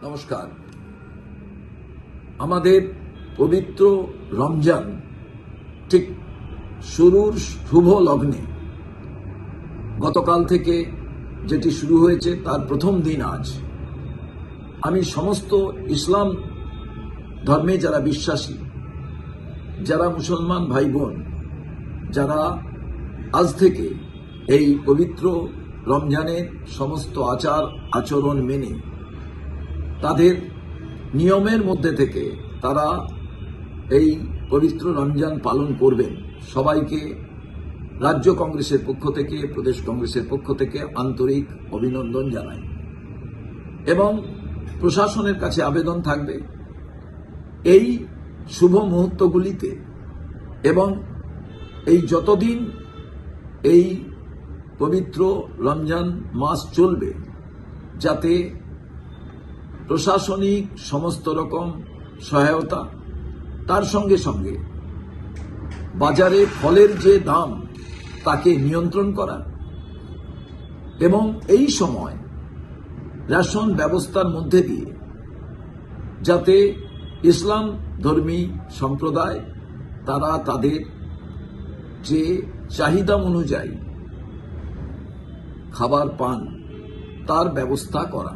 নমস্কার। আমাদের পবিত্র রমজান ঠিক শুরুর শুভ লগ্নে গতকাল থেকে যেটি শুরু হয়েছে তার প্রথম দিন আজ। আমি সমস্ত ইসলাম ধর্মে যারা বিশ্বাসী, যারা মুসলমান ভাই বোন, যারা আজ থেকে এই পবিত্র রমজানের সমস্ত আচার আচরণ মেনে তাদের নিয়মের মধ্যে থেকে তারা এই পবিত্র রমজান পালন করবেন, সবাইকে রাজ্য কংগ্রেসের পক্ষ থেকে, প্রদেশ কংগ্রেসের পক্ষ থেকে আন্তরিক অভিনন্দন জানাই। এবং প্রশাসনের কাছে আবেদন থাকবে এই শুভ মুহূর্তগুলিতে এবং এই যতদিন এই পবিত্র রমজান মাস চলবে, যাতে প্রশাসনিক সমস্ত রকম সহায়তা, তার সঙ্গে সঙ্গে বাজারে ফলের যে দাম তাকে নিয়ন্ত্রণ করা এবং এই সময় রেশন ব্যবস্থার মধ্যে দিয়ে যাতে ইসলাম ধর্মী সম্প্রদায় তারা তাদের যে চাহিদা অনুযায়ী খাবার পান তার ব্যবস্থা করা,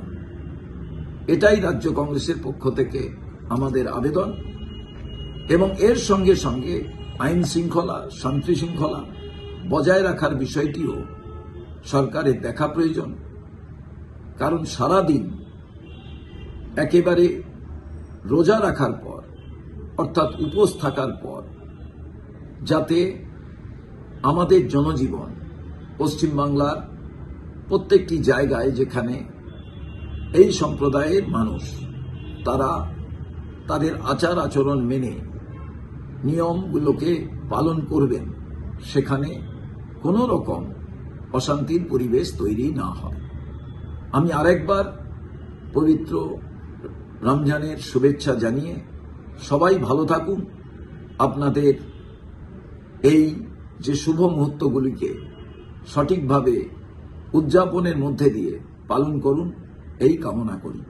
এটাই রাজ্য কংগ্রেসের পক্ষ থেকে আমাদের আবেদন। এবং এর সঙ্গে সঙ্গে আইন শৃঙ্খলা, শান্তি শৃঙ্খলা বজায় রাখার বিষয়টিও সরকারের দেখা প্রয়োজন। কারণ সারাদিন একেবারে রোজা রাখার পর, অর্থাৎ উপোস থাকার পর, যাতে আমাদের জনজীবন পশ্চিমবাংলার প্রত্যেকটি জায়গায় যেখানে এই সম্প্রদায়ের মানুষ তারা তাদের আচার আচরণ মেনে নিয়মগুলোকে পালন করবেন, সেখানে কোনো রকম অশান্তির পরিবেশ তৈরি না হয়। আমি আরেকবার পবিত্র রমজানের শুভেচ্ছা জানিয়ে সবাই ভালো থাকুন, আপনাদের এই যে শুভ মুহূর্তগুলিকে সঠিকভাবে উদযাপনের মধ্যে দিয়ে পালন করুন, এই কামনা করি।